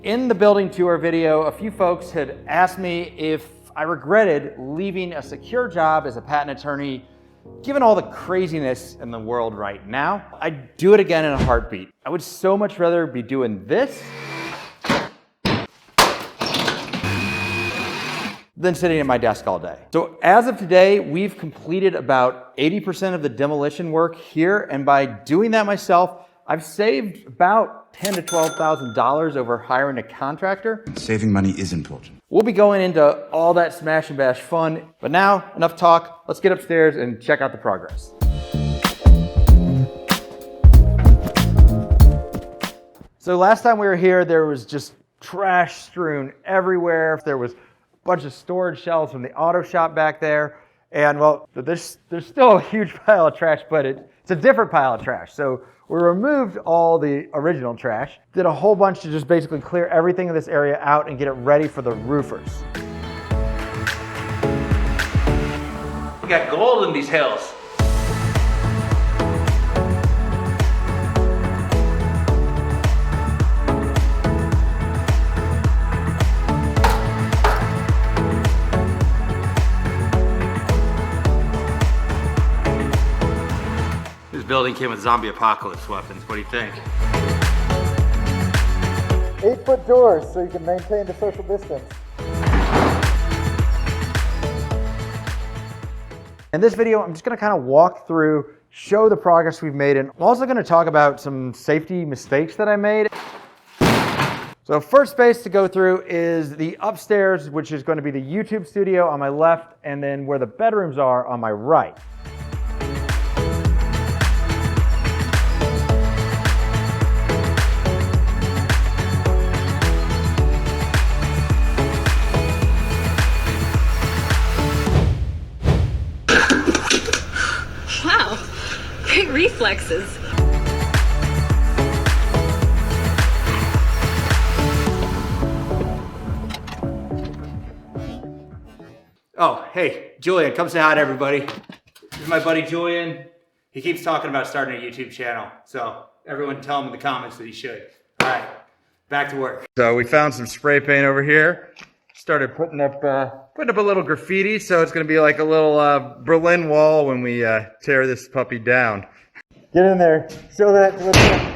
In the building tour video, a few folks had asked me if I regretted leaving a secure job as a patent attorney, given all the craziness in the world right now. I'd do it again in a heartbeat. I would so much rather be doing this than sitting at my desk all day. So as of today, we've completed about 80% of the demolition work here, and by doing that myself, I've saved about $10,000 to $12,000 over hiring a contractor. Saving money is important. We'll be going into all that smash and bash fun, but now, enough talk. Let's get upstairs and check out the progress. So last time we were here, there was just trash strewn everywhere. There was a bunch of storage shelves from the auto shop back there. And well, there's still a huge pile of trash, but it's a different pile of trash. So we removed all the original trash, did a whole bunch to just basically clear everything in this area out and get it ready for the roofers. We got gold in these hills. This building came with zombie apocalypse weapons. What do you think? 8-foot doors so you can maintain the social distance. In this video, I'm just going to kind of walk through, show the progress we've made, and I'm also going to talk about some safety mistakes that I made. So first space to go through is the upstairs, which is going to be the YouTube studio on my left, and then where the bedrooms are on my right. Great reflexes. Oh, hey, Julian, come say hi to everybody. This is my buddy Julian. He keeps talking about starting a YouTube channel, so everyone tell him in the comments that he should. All right, back to work. So we found some spray paint over here. Started putting up a little graffiti, so it's going to be like a little Berlin Wall when we tear this puppy down. Get in there, show that to the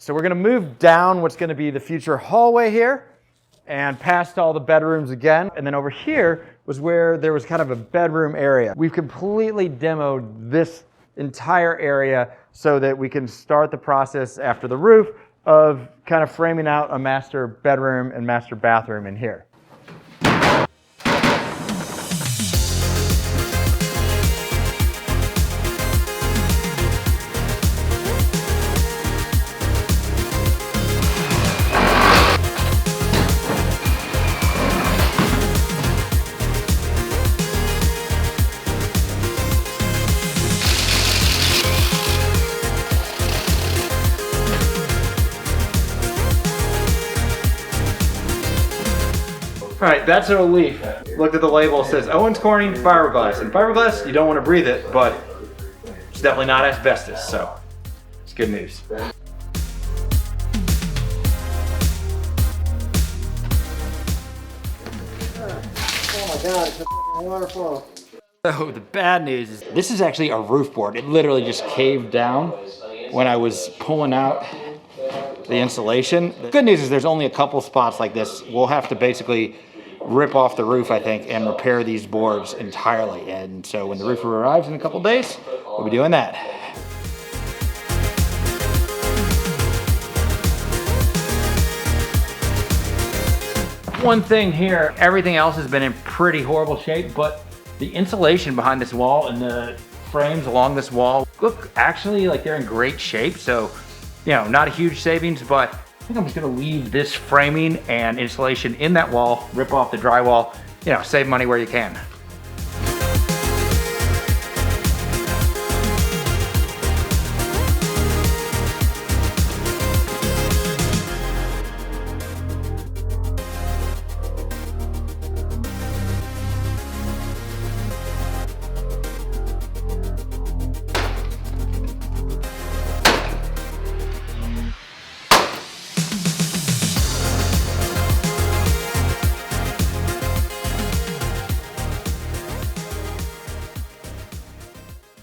So we're going to move down what's going to be the future hallway here and past all the bedrooms again. And then over here was where there was kind of a bedroom area. We've completely demoed this entire area so that we can start the process after the roof of kind of framing out a master bedroom and master bathroom in here. All right, that's a relief. Looked at the label, it says Owens Corning fiberglass. And fiberglass, you don't want to breathe it, but it's definitely not asbestos, so it's good news. Oh my God, it's a waterfall. So the bad news is this is actually a roof board. It literally just caved down when I was pulling out the insulation. The good news is there's only a couple spots like this. We'll have to basically rip off the roof, I think, and repair these boards entirely. And so when the roofer arrives in a couple days, we'll be doing that. One thing here, everything else has been in pretty horrible shape, but the insulation behind this wall and the frames along this wall look actually like they're in great shape. So, you know, not a huge savings, but I think I'm just gonna leave this framing and insulation in that wall, rip off the drywall, you know, save money where you can.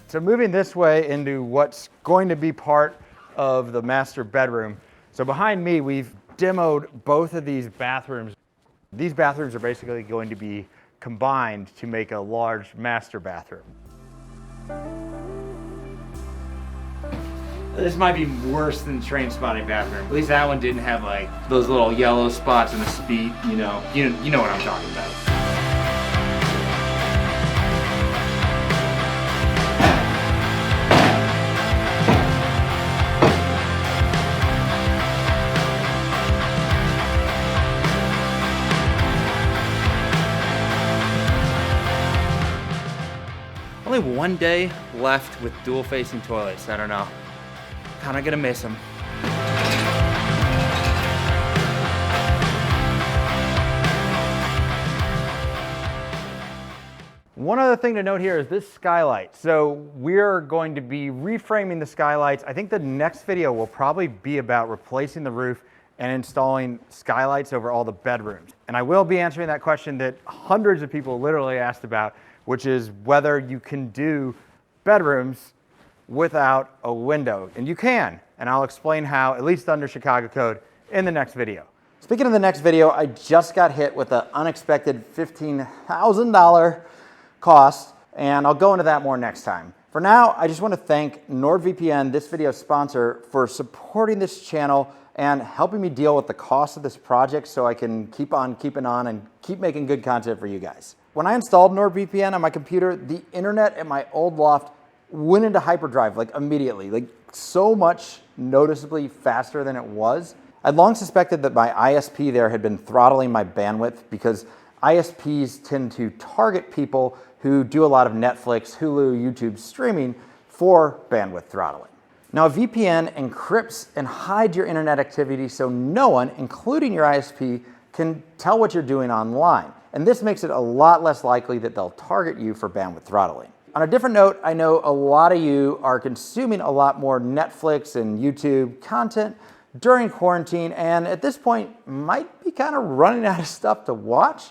So moving this way into what's going to be part of the master bedroom. So behind me, we've demoed both of these bathrooms. These bathrooms are basically going to be combined to make a large master bathroom. This might be worse than train spotting bathroom. At least that one didn't have like those little yellow spots in the speed, you know what I'm talking about. Only one day left with dual facing toilets. I don't know. Kinda gonna miss them. One other thing to note here is this skylight. So we're going to be reframing the skylights. I think the next video will probably be about replacing the roof and installing skylights over all the bedrooms. And I will be answering that question that hundreds of people literally asked about, which is whether you can do bedrooms without a window. And you can, and I'll explain how, at least under Chicago code, in the next video. Speaking of the next video, I just got hit with an unexpected $15,000 cost, and I'll go into that more next time. For now, I just want to thank NordVPN, this video's sponsor, for supporting this channel and helping me deal with the cost of this project so I can keep on keeping on and keep making good content for you guys. When I installed NordVPN on my computer, the internet at my old loft went into hyperdrive like immediately, like so much noticeably faster than it was. I'd long suspected that my ISP there had been throttling my bandwidth because ISPs tend to target people who do a lot of Netflix, Hulu, YouTube streaming for bandwidth throttling. Now, a VPN encrypts and hides your internet activity so no one, including your ISP, can tell what you're doing online. And this makes it a lot less likely that they'll target you for bandwidth throttling. On a different note, I know a lot of you are consuming a lot more Netflix and YouTube content during quarantine, and at this point might be kind of running out of stuff to watch.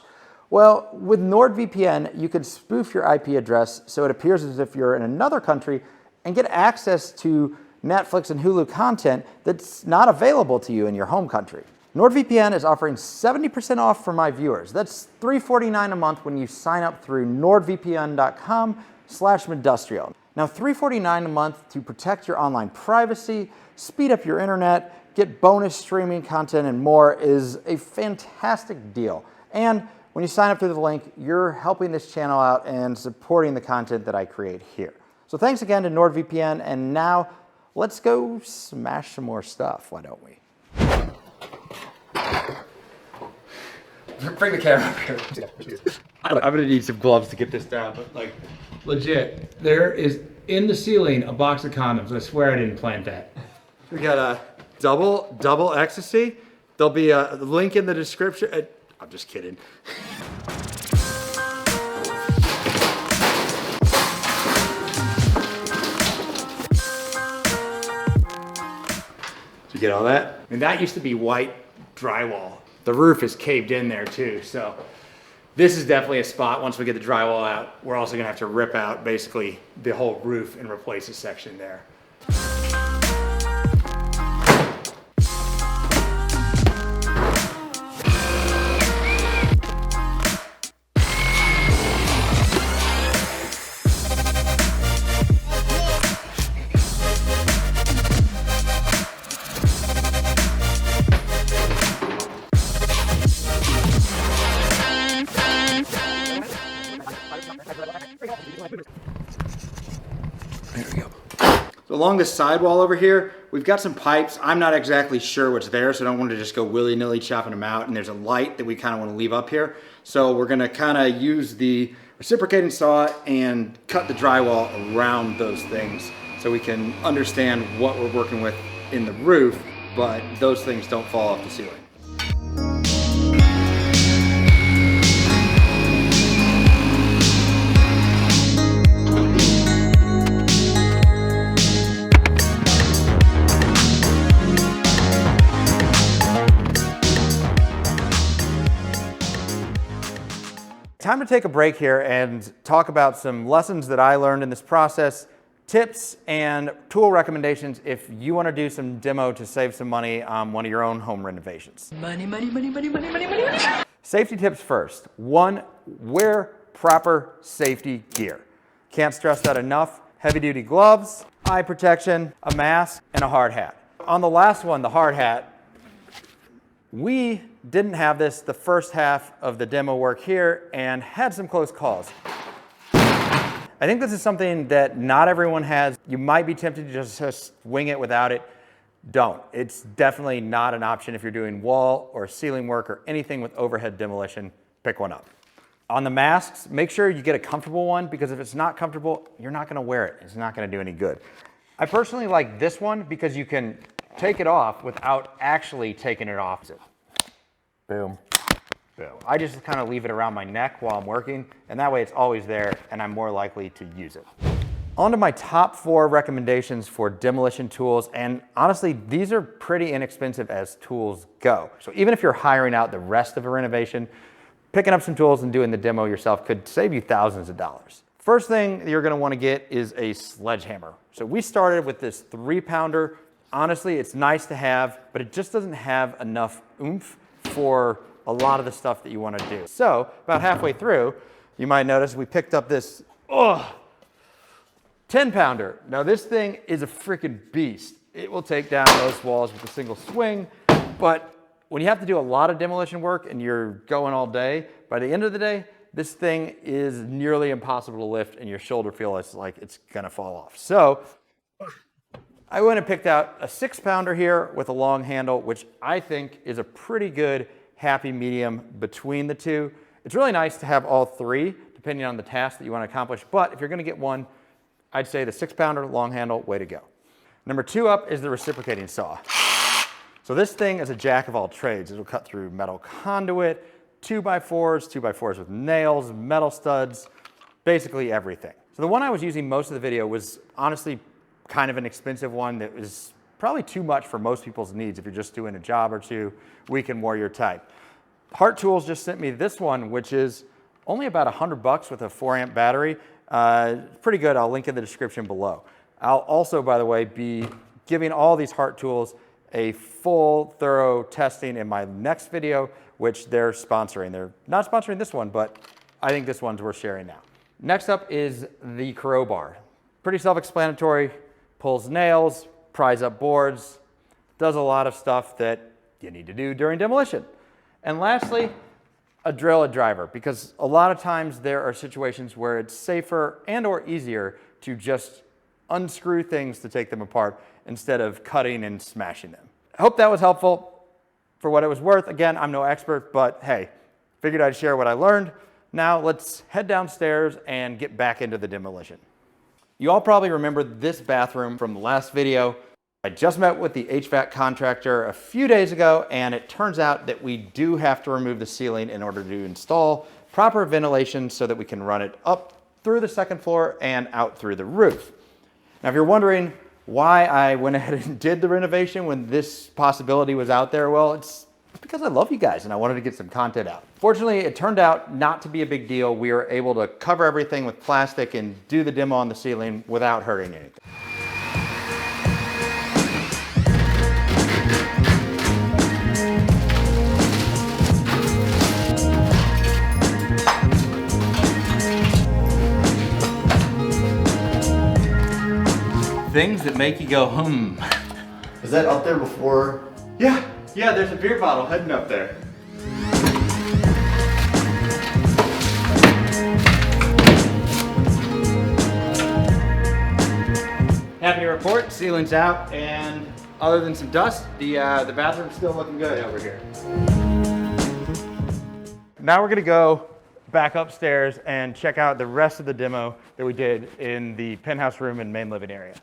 Well, with NordVPN, you can spoof your IP address so it appears as if you're in another country and get access to Netflix and Hulu content that's not available to you in your home country. NordVPN is offering 70% off for my viewers. That's $349 a month when you sign up through nordvpn.com/Modustrial. Now, $349 a month to protect your online privacy, speed up your internet, get bonus streaming content and more is a fantastic deal. And when you sign up through the link, you're helping this channel out and supporting the content that I create here. So thanks again to NordVPN, and now let's go smash some more stuff, why don't we? Bring the camera up here. I'm gonna need some gloves to get this down, but like, legit, there is in the ceiling a box of condoms. I swear I didn't plant that. We got a double ecstasy. There'll be a link in the description. I'm just kidding. Did you get all that? I mean, that used to be white drywall. The roof is caved in there too, so this is definitely a spot. Once we get the drywall out, we're also gonna have to rip out basically the whole roof and replace a section there. There we go. So along this sidewall over here, we've got some pipes. I'm not exactly sure what's there, so I don't want to just go willy-nilly chopping them out. And there's a light that we kind of want to leave up here. So we're gonna kind of use the reciprocating saw and cut the drywall around those things so we can understand what we're working with in the roof, but those things don't fall off the ceiling. Time to take a break here and talk about some lessons that I learned in this process, tips and tool recommendations if you want to do some demo to save some money on one of your own home renovations. Money, money, money, money, money, money, money, money. Safety tips first. 1, wear proper safety gear. Can't stress that enough. Heavy duty gloves, eye protection, a mask, and a hard hat. On the last one, the hard hat, we didn't have this the first half of the demo work here and had some close calls. I think this is something that not everyone has. You might be tempted to just wing it without it. Don't. It's definitely not an option if you're doing wall or ceiling work or anything with overhead demolition. Pick one up. On the masks, make sure you get a comfortable one, because if it's not comfortable, you're not going to wear it. It's not going to do any good. I personally like this one because you can take it off without actually taking it off. Boom. Boom. I just kind of leave it around my neck while I'm working, and that way it's always there and I'm more likely to use it. On to my top 4 recommendations for demolition tools, and honestly, these are pretty inexpensive as tools go. So even if you're hiring out the rest of a renovation, picking up some tools and doing the demo yourself could save you thousands of dollars. First thing you're gonna wanna get is a sledgehammer. So we started with this 3-pounder. Honestly, it's nice to have, but it just doesn't have enough oomph for a lot of the stuff that you want to do. So about halfway through, you might notice we picked up this 10-pounder. Now this thing is a freaking beast. It will take down most walls with a single swing, but when you have to do a lot of demolition work and you're going all day, by the end of the day, this thing is nearly impossible to lift and your shoulder feels like it's gonna fall off. So I went and picked out a 6-pounder here with a long handle, which I think is a pretty good happy medium between the two. It's really nice to have all 3, depending on the task that you want to accomplish, but if you're going to get one, I'd say the 6-pounder long handle, way to go. Number 2 up is the reciprocating saw. So this thing is a jack of all trades. It'll cut through metal conduit, 2x4s, 2x4s with nails, metal studs, basically everything. So the one I was using most of the video was honestly kind of an expensive one that was probably too much for most people's needs if you're just doing a job or two, weekend warrior type. Heart Tools just sent me this one, which is only about $100 with a 4-amp battery. Pretty good. I'll link in the description below. I'll also, by the way, be giving all these Heart Tools a full, thorough testing in my next video, which they're sponsoring. They're not sponsoring this one, but I think this one's worth sharing now. Next up is the crowbar. Pretty self-explanatory. Pulls nails, pries up boards, does a lot of stuff that you need to do during demolition. And lastly, a drill driver, because a lot of times there are situations where it's safer and or easier to just unscrew things to take them apart instead of cutting and smashing them. I hope that was helpful for what it was worth. Again, I'm no expert, but hey, figured I'd share what I learned. Now let's head downstairs and get back into the demolition. You all probably remember this bathroom from the last video. I just met with the HVAC contractor a few days ago, and it turns out that we do have to remove the ceiling in order to install proper ventilation so that we can run it up through the 2nd floor and out through the roof. Now, if you're wondering why I went ahead and did the renovation when this possibility was out there, well, it's because I love you guys and I wanted to get some content out. Fortunately, it turned out not to be a big deal. We were able to cover everything with plastic and do the demo on the ceiling without hurting anything. Things that make you go, Was that up there before? Yeah, there's a beer bottle heading up there. Happy to report, ceiling's out, and other than some dust, the bathroom's still looking good over here. Now we're gonna go back upstairs and check out the rest of the demo that we did in the penthouse room and main living area.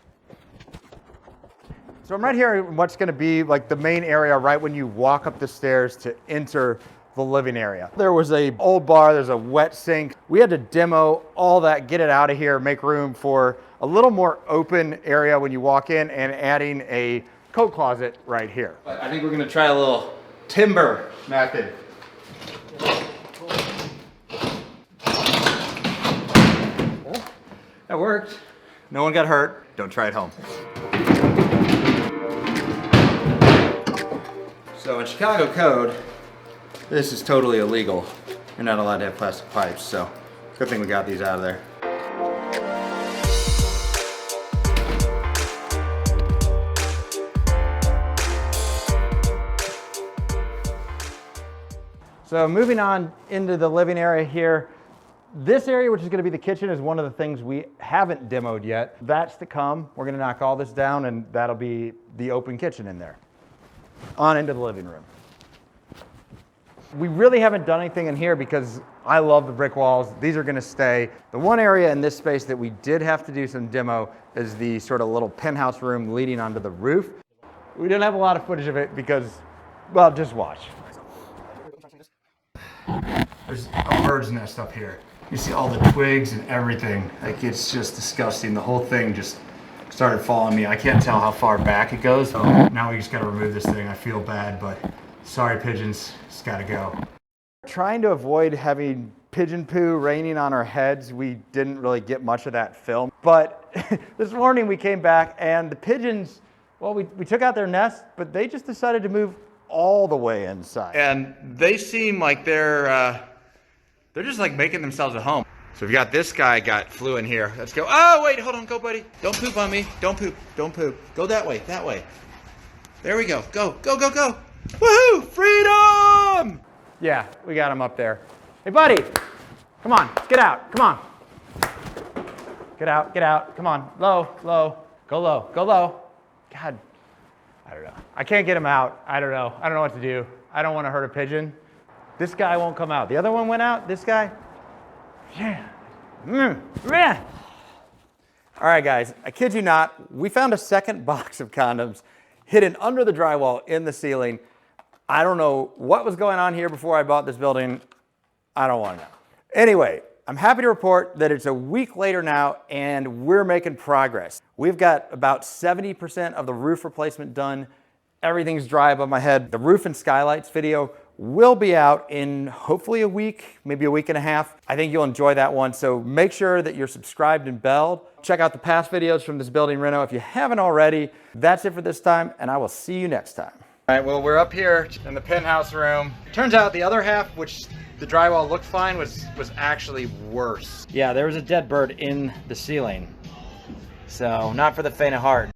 So I'm right here in what's gonna be like the main area right when you walk up the stairs to enter the living area. There was a old bar, there's a wet sink. We had to demo all that, get it out of here, make room for a little more open area when you walk in, and adding a coat closet right here. But I think we're gonna try a little timber method. That worked. No one got hurt. Don't try it home. So in Chicago code, this is totally illegal. You're not allowed to have plastic pipes, so good thing we got these out of there. So moving on into the living area here, this area, which is going to be the kitchen, is one of the things we haven't demoed yet. That's to come. We're going to knock all this down, and that'll be the open kitchen in there. On into the living room. We really haven't done anything in here because I love the brick walls. These are going to stay. The one area in this space that we did have to do some demo is the sort of little penthouse room leading onto the roof. We didn't have a lot of footage of it because, well, just watch. There's a bird's nest up here. You see all the twigs and everything. Like, it's just disgusting. The whole thing just started following me. I can't tell how far back it goes. So now we just gotta remove this thing. I feel bad, but sorry pigeons, just gotta go. Trying to avoid having pigeon poo raining on our heads, we didn't really get much of that film. But this morning we came back and the pigeons, well, we took out their nest, but they just decided to move all the way inside. And they seem like they're just like making themselves at home. So we've got this guy flew in here. Let's go. Oh, wait, hold on, go, buddy. Don't poop on me. Don't poop, don't poop. Go that way, that way. There we go. Go, go, go, go. Woohoo, freedom! Yeah, we got him up there. Hey, buddy, come on, get out, come on. Get out, come on. Low, go low, go low. God, I don't know. I can't get him out. I don't know what to do. I don't want to hurt a pigeon. This guy won't come out. The other one went out. This guy, yeah. All right, guys, I kid you not, we found a second box of condoms hidden under the drywall in the ceiling. I don't know what was going on here before I bought this building. I don't want to know. Anyway, I'm happy to report that it's a week later now and we're making progress. We've got about 70% of the roof replacement done. Everything's dry above my head. The roof and skylights video will be out in hopefully a week, maybe a week and a half. I think you'll enjoy that one. So make sure that you're subscribed and belled. Check out the past videos from this building reno if you haven't already. That's it for this time, and I will see you next time. All right, well, we're up here in the penthouse room. Turns out the other half, which the drywall looked fine, was actually worse. Yeah, there was a dead bird in the ceiling. So not for the faint of heart.